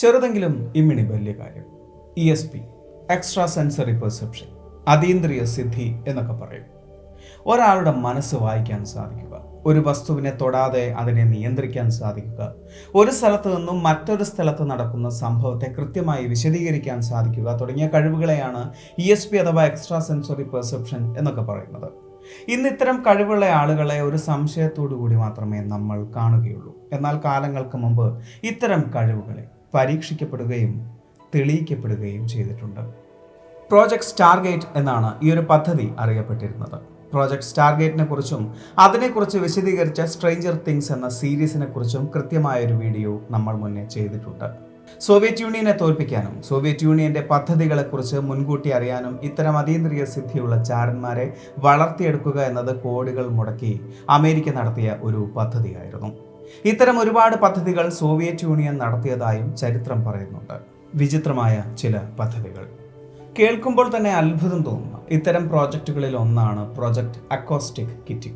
ചെറുതെങ്കിലും ഇമ്മിണി വലിയ കാര്യം. ESP, extra sensory perception, അതീന്ദ്രിയ സിദ്ധി എന്നൊക്കെ പറയും. ഒരാളുടെ മനസ്സ് വായിക്കാൻ സാധിക്കുക, ഒരു വസ്തുവിനെ തൊടാതെ അതിനെ നിയന്ത്രിക്കാൻ സാധിക്കുക, ഒരു സ്ഥലത്ത് നിന്നും മറ്റൊരു സ്ഥലത്ത് നടക്കുന്ന സംഭവത്തെ കൃത്യമായി വിശദീകരിക്കാൻ സാധിക്കുക തുടങ്ങിയ കഴിവുകളെയാണ് ESP അഥവാ എക്സ്ട്രാ സെൻസറി പെർസെപ്ഷൻ എന്നൊക്കെ പറയുന്നത്. ഇന്ന് ഇത്തരം കഴിവുള്ള ആളുകളെ ഒരു സംശയത്തോടു കൂടി മാത്രമേ നമ്മൾ കാണുകയുള്ളൂ. എന്നാൽ കാലങ്ങൾക്ക് മുമ്പ് ഇത്തരം കഴിവുകളെ പരീക്ഷിക്കപ്പെടുകയും തെളിയിക്കപ്പെടുകയും ചെയ്തിട്ടുണ്ട്. പ്രോജക്റ്റ് സ്റ്റാർഗേറ്റ് എന്നാണ് ഈ ഒരു പദ്ധതി അറിയപ്പെട്ടിരുന്നത്. പ്രോജക്റ്റ് സ്റ്റാർഗേറ്റിനെ കുറിച്ചും അതിനെക്കുറിച്ച് വിശദീകരിച്ച സ്ട്രേഞ്ചർ തിങ്സ് എന്ന സീരീസിനെ കുറിച്ചും കൃത്യമായൊരു വീഡിയോ നമ്മൾ മുന്നേ ചെയ്തിട്ടുണ്ട്. സോവിയറ്റ് യൂണിയനെ തോൽപ്പിക്കാനും സോവിയറ്റ് യൂണിയന്റെ പദ്ധതികളെക്കുറിച്ച് മുൻകൂട്ടി അറിയാനും ഇത്തരം അതീന്ദ്രിയ സിദ്ധിയുള്ള ചാരന്മാരെ വളർത്തിയെടുക്കുക എന്നത് കോടികൾ മുടക്കി അമേരിക്ക നടത്തിയ ഒരു പദ്ധതിയായിരുന്നു. ഇത്തരം ഒരുപാട് പദ്ധതികൾ സോവിയറ്റ് യൂണിയൻ നടത്തിയതായും ചരിത്രം പറയുന്നുണ്ട്. വിചിത്രമായ ചില പദ്ധതികൾ കേൾക്കുമ്പോൾ തന്നെ അത്ഭുതം തോന്നുന്ന ഇത്തരം പ്രോജക്റ്റുകളിൽ ഒന്നാണ് പ്രോജക്റ്റ് അക്കോസ്റ്റിക് കിറ്റി.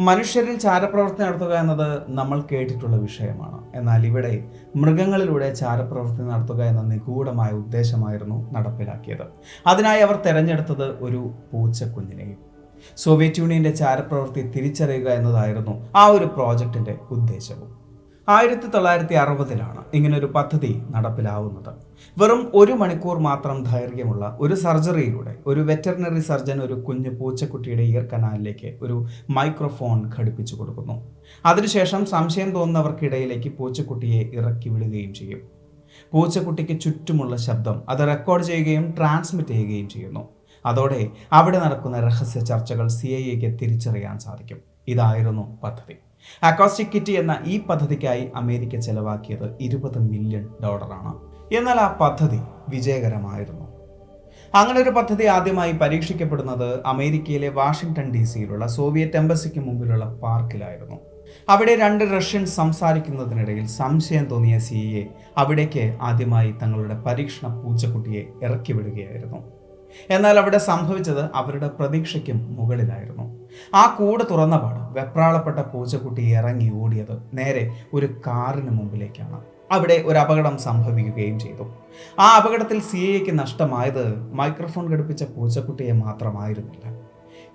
മനുഷ്യരിൽ ചാരപ്രവൃത്തി നടത്തുക എന്നത് നമ്മൾ കേട്ടിട്ടുള്ള വിഷയമാണ്. എന്നാൽ ഇവിടെ മൃഗങ്ങളിലൂടെ ചാരപ്രവൃത്തി നടത്തുക എന്ന നിഗൂഢമായ ഉദ്ദേശമായിരുന്നു നടപ്പിലാക്കിയത്. അതിനായി അവർ തെരഞ്ഞെടുത്തത് ഒരു പൂച്ചക്കുഞ്ഞിനെയും. സോവിയറ്റ് യൂണിയന്റെ ചാരപ്രവൃത്തി തിരിച്ചറിയുക എന്നതായിരുന്നു ആ ഒരു പ്രോജക്റ്റിന്റെ ഉദ്ദേശവും. 1960 ഇങ്ങനൊരു പദ്ധതി നടപ്പിലാവുന്നത്. വെറും 1 മണിക്കൂർ മാത്രം ദൈർഘ്യമുള്ള ഒരു സർജറിയിലൂടെ ഒരു വെറ്ററിനറി സർജൻ ഒരു കുഞ്ഞു പൂച്ചക്കുട്ടിയുടെ ഇയർ കനാലിലേക്ക് ഒരു മൈക്രോഫോൺ ഘടിപ്പിച്ചു കൊടുക്കുന്നു. അതിനുശേഷം സംശയം തോന്നുന്നവർക്കിടയിലേക്ക് പൂച്ചക്കുട്ടിയെ ഇറക്കി വിടുകയും ചെയ്യും. പൂച്ചക്കുട്ടിക്ക് ചുറ്റുമുള്ള ശബ്ദം അത് റെക്കോർഡ് ചെയ്യുകയും ട്രാൻസ്മിറ്റ് ചെയ്യുകയും ചെയ്യുന്നു. അതോടെ അവിടെ നടക്കുന്ന രഹസ്യ ചർച്ചകൾ CIAക്ക് തിരിച്ചറിയാൻ സാധിക്കും. ഇതായിരുന്നു പദ്ധതി. അക്കോസ്റ്റിക് കിറ്റി എന്ന ഈ പദ്ധതിക്കായി അമേരിക്ക ചെലവാക്കിയത് $20 മില്യൺ. എന്നാൽ ആ പദ്ധതി വിജയകരമായിരുന്നു. അങ്ങനെ ഒരു പദ്ധതി ആദ്യമായി പരീക്ഷിക്കപ്പെടുന്നത് അമേരിക്കയിലെ വാഷിംഗ്ടൺ DC സോവിയറ്റ് എംബസിക്ക് മുമ്പിലുള്ള പാർക്കിലായിരുന്നു. അവിടെ 2 റഷ്യൻസ് സംസാരിക്കുന്നതിനിടയിൽ സംശയം തോന്നിയ CIA അവിടേക്ക് ആദ്യമായി തങ്ങളുടെ പരീക്ഷണ പൂച്ചക്കുട്ടിയെ ഇറക്കി വിടുകയായിരുന്നു. എന്നാൽ അവിടെ സംഭവിച്ചത് അവരുടെ പ്രതീക്ഷയ്ക്കും മുകളിലായിരുന്നു. ആ കൂട് തുറന്നപാട് വെപ്രാളപ്പെട്ട പൂച്ചക്കുട്ടി ഇറങ്ങി ഓടിയത് നേരെ ഒരു കാറിന് മുമ്പിലേക്കാണ്. അവിടെ ഒരു അപകടം സംഭവിക്കുകയും ചെയ്തു. ആ അപകടത്തിൽ CIAക്ക് നഷ്ടമായത് മൈക്രോഫോൺ ഘടിപ്പിച്ച പൂച്ചക്കുട്ടിയെ മാത്രമായിരുന്നില്ല,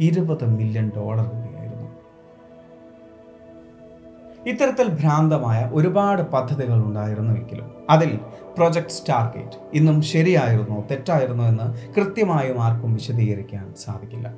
$20 മില്യൺ കൂടിയായിരുന്നു. ഇത്തരത്തിൽ ഭ്രാന്തമായ ഒരുപാട് പദ്ധതികൾ ഉണ്ടായിരുന്നുവെങ്കിലും അതിൽ പ്രോജക്റ്റ് സ്റ്റാർഗേറ്റ് ഇന്നും ശരിയായിരുന്നോ തെറ്റായിരുന്നോ എന്ന് കൃത്യമായും ആർക്കും വിശദീകരിക്കാൻ സാധിക്കില്ല.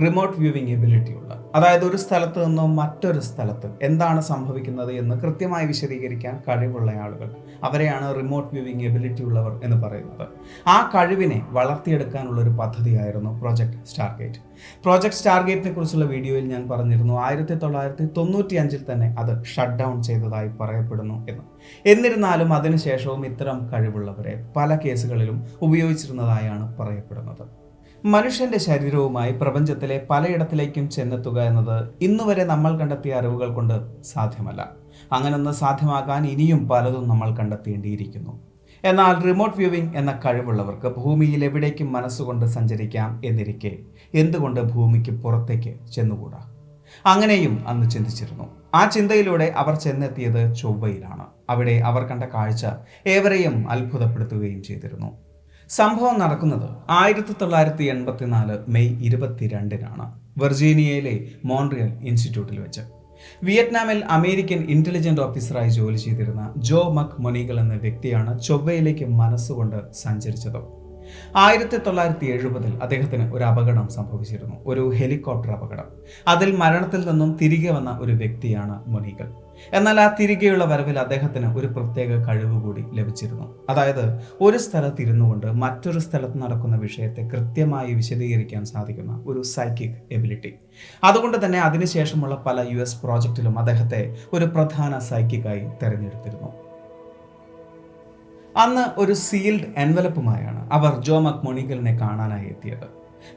റിമോട്ട് വ്യൂവിംഗ് എബിലിറ്റി ഉള്ള, അതായത് ഒരു സ്ഥലത്ത് നിന്നോ മറ്റൊരു സ്ഥലത്ത് എന്താണ് സംഭവിക്കുന്നത് എന്ന് കൃത്യമായി വിശദീകരിക്കാൻ കഴിവുള്ള ആളുകൾ, അവരെയാണ് റിമോട്ട് വ്യൂവിംഗ് എബിലിറ്റി ഉള്ളവർ എന്ന് പറയുന്നത്. ആ കഴിവിനെ വളർത്തിയെടുക്കാനുള്ള ഒരു പദ്ധതിയായിരുന്നു പ്രോജക്റ്റ് സ്റ്റാർഗേറ്റ്. പ്രോജക്റ്റ് സ്റ്റാർഗേറ്റിനെ കുറിച്ചുള്ള വീഡിയോയിൽ ഞാൻ പറഞ്ഞിരുന്നു 1995 തന്നെ അത് ഷട്ട് ഡൗൺ ചെയ്തതായി പറയപ്പെടുന്നു എന്ന്. എന്നിരുന്നാലും അതിനുശേഷവും ഇത്തരം കഴിവുള്ളവരെ പല കേസുകളിലും ഉപയോഗിച്ചിരുന്നതായാണ് പറയപ്പെടുന്നത്. മനുഷ്യന്റെ ശരീരവുമായി പ്രപഞ്ചത്തിലെ പലയിടത്തിലേക്കും ചെന്നെത്തുക എന്നത് ഇന്നുവരെ നമ്മൾ കണ്ടെത്തിയ അറിവുകൾ കൊണ്ട് സാധ്യമല്ല. അങ്ങനൊന്ന് സാധ്യമാക്കാൻ ഇനിയും പലതും നമ്മൾ കണ്ടെത്തേണ്ടിയിരിക്കുന്നു. എന്നാൽ റിമോട്ട് വ്യൂവിംഗ് എന്ന കഴിവുള്ളവർക്ക് ഭൂമിയിൽ എവിടേക്കും മനസ്സുകൊണ്ട് സഞ്ചരിക്കാം എന്നിരിക്കെ എന്തുകൊണ്ട് ഭൂമിക്ക് പുറത്തേക്ക് ചെന്നുകൂടാ? അങ്ങനെയും അന്ന് ചിന്തിച്ചിരുന്നു. ആ ചിന്തയിലൂടെ അവർ ചെന്നെത്തിയത് ചൊവ്വയിലാണ്. അവിടെ അവർ കണ്ട കാഴ്ച ഏവരെയും അത്ഭുതപ്പെടുത്തുകയും ചെയ്തിരുന്നു. സംഭവം നടക്കുന്നത് 1984 മെയ് 22 വെർജീനിയയിലെ മോൺട്രിയൽ ഇൻസ്റ്റിറ്റ്യൂട്ടിൽ വെച്ച്. വിയറ്റ്നാമിൽ അമേരിക്കൻ ഇന്റലിജന്റ് ഓഫീസറായി ജോലി ചെയ്തിരുന്ന ജോ മക് മൊനീഗൽ എന്ന വ്യക്തിയാണ് ചൊവ്വയിലേക്ക് മനസ്സുകൊണ്ട് സഞ്ചരിച്ചത്. 1970 അദ്ദേഹത്തിന് ഒരു അപകടം സംഭവിച്ചിരുന്നു, ഒരു ഹെലികോപ്റ്റർ അപകടം. അതിൽ മരണത്തിൽ നിന്നും തിരികെ വന്ന ഒരു വ്യക്തിയാണ് മൊനീഗൽ. എന്നാൽ ആ തിരികെയുള്ള വരവിൽ അദ്ദേഹത്തിന് ഒരു പ്രത്യേക കഴിവ് കൂടി ലഭിച്ചിരുന്നു. അതായത് ഒരു സ്ഥലത്ത് ഇരുന്നു കൊണ്ട് മറ്റൊരു സ്ഥലത്ത് നടക്കുന്ന വിഷയത്തെ കൃത്യമായി വിശദീകരിക്കാൻ സാധിക്കുന്ന ഒരു സൈക്കിക് എബിലിറ്റി. അതുകൊണ്ട് തന്നെ അതിനുശേഷമുള്ള പല US പ്രോജക്റ്റിലും അദ്ദേഹത്തെ ഒരു പ്രധാന സൈക്കിക്കായി തെരഞ്ഞെടുത്തിരുന്നു. അന്ന് ഒരു സീൽഡ് എൻവലപ്പുമായാണ് അവർ ജോ മക് മൊനീഗലിനെ കാണാനായി എത്തിയത്.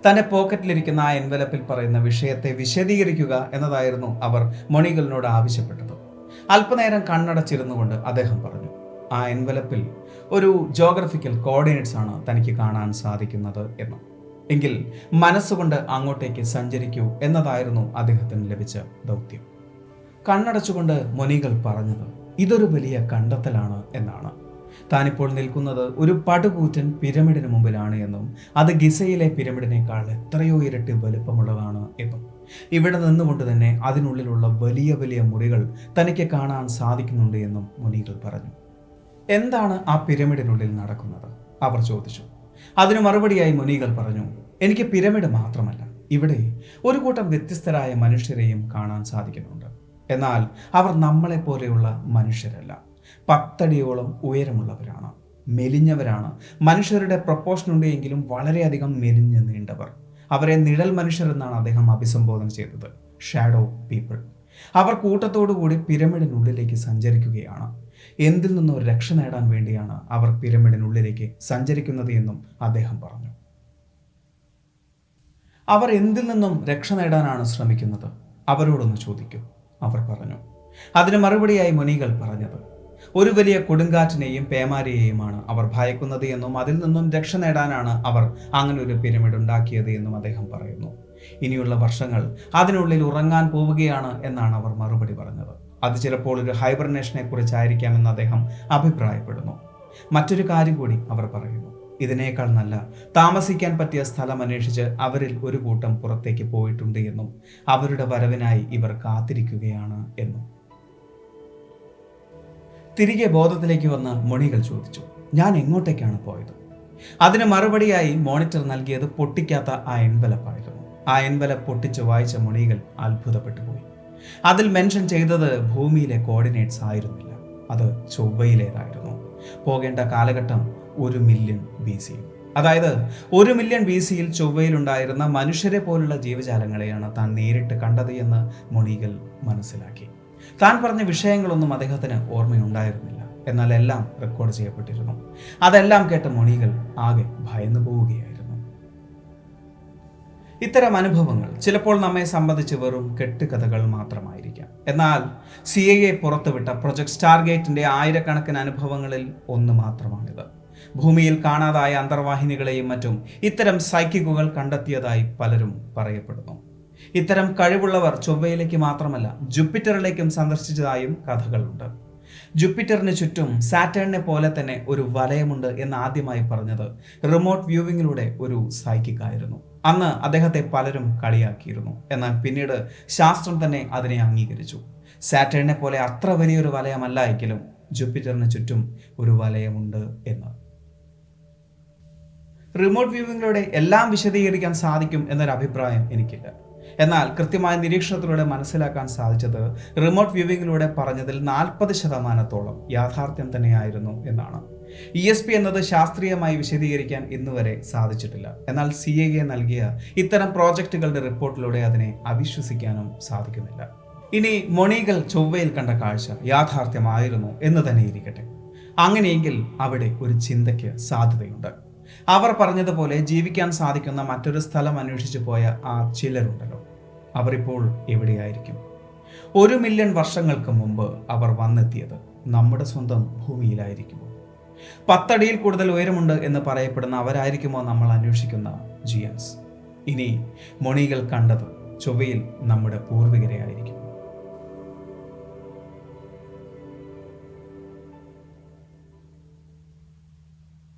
തന്റെ പോക്കറ്റിലിരിക്കുന്ന ആ എൻവലപ്പിൽ പറയുന്ന വിഷയത്തെ വിശദീകരിക്കുക എന്നതായിരുന്നു അവർ മൊനീഗലിനോട് ആവശ്യപ്പെട്ടത്. അല്പനേരം കണ്ണടച്ചിരുന്നുകൊണ്ട് അദ്ദേഹം പറഞ്ഞു, ആ എൻവലപ്പിൽ ഒരു ജോഗ്രഫിക്കൽ കോർഡിനേറ്റ്സ് ആണ് തനിക്ക് കാണാൻ സാധിക്കുന്നത് എന്ന്. എങ്കിൽ മനസ്സുകൊണ്ട് അങ്ങോട്ടേക്ക് സഞ്ചരിക്കൂ എന്നതായിരുന്നു അദ്ദേഹത്തിന് ലഭിച്ച ദൗത്യം. കണ്ണടച്ചുകൊണ്ട് മൊനീഗൽ പറഞ്ഞത് ഇതൊരു വലിയ കണ്ടെത്തലാണ് എന്നാണ്. താനിപ്പോൾ നിൽക്കുന്നത് ഒരു പടുകൂറ്റൻ പിരമിഡിന് മുമ്പിലാണ് എന്നും അത് ഗിസയിലെ പിരമിഡിനേക്കാൾ എത്രയോ ഇരട്ടി വലുപ്പമുള്ളതാണ് എന്നും ഇവിടെ നിന്നുകൊണ്ട് തന്നെ അതിനുള്ളിലുള്ള വലിയ വലിയ മുറികൾ തനിക്ക് കാണാൻ സാധിക്കുന്നുണ്ട് എന്നും മുനികൾ പറഞ്ഞു. എന്താണ് ആ പിരമിഡിനുള്ളിൽ നടക്കുന്നത്? അവർ ചോദിച്ചു. അതിനു മറുപടിയായി മുനികൾ പറഞ്ഞു, എനിക്ക് പിരമിഡ് മാത്രമല്ല, ഇവിടെ ഒരു കൂട്ടം വ്യത്യസ്തരായ മനുഷ്യരെയും കാണാൻ സാധിക്കുന്നുണ്ട്. എന്നാൽ അവർ നമ്മളെപ്പോലെയുള്ള മനുഷ്യരല്ല. 10 അടിയോളം ഉയരമുള്ളവരാണ്, മെലിഞ്ഞവരാണ്. മനുഷ്യരുടെ പ്രൊപ്പോർഷൻ ഉണ്ട് എങ്കിലും വളരെയധികം മെലിഞ്ഞ് നീണ്ടവർ. അവരെ നിഴൽ മനുഷ്യർ എന്നാണ് അദ്ദേഹം അഭിസംബോധന ചെയ്തത്, ഷാഡോ പീപ്പിൾ. അവർ കൂട്ടത്തോടുകൂടി പിരമിഡിനുള്ളിലേക്ക് സഞ്ചരിക്കുകയാണ്. എന്തിൽ നിന്നും രക്ഷ നേടാൻ വേണ്ടിയാണ് അവർ പിരമിഡിനുള്ളിലേക്ക് സഞ്ചരിക്കുന്നത് എന്നും അദ്ദേഹം പറഞ്ഞു. അവർ എന്തിൽ നിന്നും രക്ഷ നേടാനാണ് ശ്രമിക്കുന്നത്? അവരോടൊന്ന് ചോദിക്കൂ, അവർ പറഞ്ഞു. അതിന് മറുപടിയായി മുനികൾ പറഞ്ഞത്, ഒരു വലിയ കൊടുങ്കാറ്റിനെയും പേമാരിയെയുമാണ് അവർ ഭയക്കുന്നത് എന്നും അതിൽ നിന്നും രക്ഷ നേടാനാണ് അവർ അങ്ങനെ ഒരു പിരമിഡ് ഉണ്ടാക്കിയത് എന്നും അദ്ദേഹം പറയുന്നു. ഇനിയുള്ള വർഷങ്ങൾ അതിനുള്ളിൽ ഉറങ്ങാൻ പോവുകയാണ് എന്നാണ് അവർ മറുപടി പറഞ്ഞത്. അത് ചിലപ്പോൾ ഒരു ഹൈബർനേഷനെ കുറിച്ചായിരിക്കാമെന്ന് അദ്ദേഹം അഭിപ്രായപ്പെടുന്നു. മറ്റൊരു കാര്യം കൂടി അവർ പറയുന്നു, ഇതിനേക്കാൾ നല്ല താമസിക്കാൻ പറ്റിയ സ്ഥലം അന്വേഷിച്ച് അവരിൽ ഒരു കൂട്ടം പുറത്തേക്ക് പോയിട്ടുണ്ട് എന്നും അവരുടെ വരവിനായി ഇവർ കാത്തിരിക്കുകയാണ് എന്നും. തിരികെ ബോധത്തിലേക്ക് വന്ന മുനികൾ ചോദിച്ചു, ഞാൻ എങ്ങോട്ടേക്കാണ് പോയത്? അതിന് മറുപടിയായി മോണിറ്റർ നൽകിയത് പൊട്ടിക്കാത്ത ആ എൻവലപ്പായിരുന്നു. ആ എൻവലപ്പ് പൊട്ടിച്ച് വായിച്ച മുനികൾ അത്ഭുതപ്പെട്ടു പോയി. അതിൽ മെൻഷൻ ചെയ്തത് ഭൂമിയിലെ കോർഡിനേറ്റ്സ് ആയിരുന്നില്ല, അത് ചൊവ്വയിലേതായിരുന്നു. പോകേണ്ട കാലഘട്ടം 1 മില്യൺ BC. അതായത് 1 മില്യൺ BC-യിൽ ചൊവ്വയിലുണ്ടായിരുന്ന മനുഷ്യരെ പോലുള്ള ജീവജാലങ്ങളെയാണ് താൻ നേരിട്ട് കണ്ടത് എന്ന് മുനികൾ മനസ്സിലാക്കി. താൻ പറഞ്ഞ വിഷയങ്ങളൊന്നും അദ്ദേഹത്തിന് ഓർമ്മയുണ്ടായിരുന്നില്ല, എന്നാൽ എല്ലാം റെക്കോർഡ് ചെയ്യപ്പെട്ടിരുന്നു. അതെല്ലാം കേട്ട മുനികൾ ആകെ ഭയന്നു പോവുകയായിരുന്നു. ഇത്തരം അനുഭവങ്ങൾ ചിലപ്പോൾ നമ്മെ സംബന്ധിച്ച് വെറും കെട്ടുകഥകൾ മാത്രമായിരിക്കാം. എന്നാൽ CIA പുറത്തുവിട്ട പ്രൊജക്ട് സ്റ്റാർഗേറ്റിന്റെ ആയിരക്കണക്കിന് അനുഭവങ്ങളിൽ ഒന്ന് മാത്രമാണിത്. ഭൂമിയിൽ കാണാതായ അന്തർവാഹിനികളെയും മറ്റും ഇത്തരം സൈക്കിക്കുകൾ കണ്ടെത്തിയതായി പലരും പറയപ്പെടുന്നു. ഇത്തരം കഴിവുള്ളവർ ചൊവ്വയിലേക്ക് മാത്രമല്ല ജൂപ്പിറ്ററിലേക്കും സന്ദർശിച്ചതായും കഥകളുണ്ട്. ജൂപ്പിറ്ററിന് ചുറ്റും സാറ്റേണിനെ പോലെ തന്നെ ഒരു വലയമുണ്ട് എന്ന് ആദ്യമായി പറഞ്ഞത് റിമോട്ട് വ്യൂവിങ്ങിലൂടെ ഒരു സൈക്കിക്കായിരുന്നു. അന്ന് അദ്ദേഹത്തെ പലരും കളിയാക്കിയിരുന്നു. എന്നാൽ പിന്നീട് ശാസ്ത്രം തന്നെ അതിനെ അംഗീകരിച്ചു. സാറ്റേണിനെ പോലെ അത്ര വലിയൊരു വലയമല്ല എങ്കിലും ജൂപ്പിറ്ററിന് ചുറ്റും ഒരു വലയമുണ്ട് എന്ന്. റിമോട്ട് വ്യൂവിങ്ങിലൂടെ എല്ലാം വിശദീകരിക്കാൻ സാധിക്കും എന്നൊരു അഭിപ്രായം എനിക്കില്ല. എന്നാൽ കൃത്യമായ നിരീക്ഷണത്തിലൂടെ മനസ്സിലാക്കാൻ സാധിച്ചത് റിമോട്ട് വ്യൂവിങ്ങിലൂടെ പറഞ്ഞതിൽ 40% യാഥാർത്ഥ്യം തന്നെയായിരുന്നു എന്നാണ്. ESP എന്നത് ശാസ്ത്രീയമായി വിശദീകരിക്കാൻ ഇന്നുവരെ സാധിച്ചിട്ടില്ല. എന്നാൽ CIA നൽകിയ ഇത്തരം പ്രോജക്റ്റുകളുടെ റിപ്പോർട്ടിലൂടെ അതിനെ അവിശ്വസിക്കാനും സാധിക്കുന്നില്ല. ഇനി മൊണികൾ ചൊവ്വയിൽ കണ്ട കാഴ്ച യാഥാർത്ഥ്യമായിരുന്നു എന്ന് തന്നെ ഇരിക്കട്ടെ. അങ്ങനെയെങ്കിൽ അവിടെ ഒരു ചിന്തയ്ക്ക് സാധ്യതയുണ്ട്. അവർ പറഞ്ഞതുപോലെ ജീവിക്കാൻ സാധിക്കുന്ന മറ്റൊരു സ്ഥലം അന്വേഷിച്ചു പോയ ആ ചിലരുണ്ടല്ലോ, അവർ ഇപ്പോൾ എവിടെയായിരിക്കും? 1 മില്യൺ വർഷങ്ങൾക്ക് മുമ്പ് അവർ വന്നെത്തിയത് നമ്മുടെ സ്വന്തം ഭൂമിയിലായിരിക്കുമോ? 10 അടിയിൽ കൂടുതൽ ഉയരമുണ്ട് എന്ന് പറയപ്പെടുന്ന അവരായിരിക്കുമോ നമ്മൾ അന്വേഷിക്കുന്ന ജിയൻസ്? ഇനി മൊണികൾ കണ്ടത് ചൊവ്വയിൽ നമ്മുടെ പൂർവികരെ ആയിരിക്കും.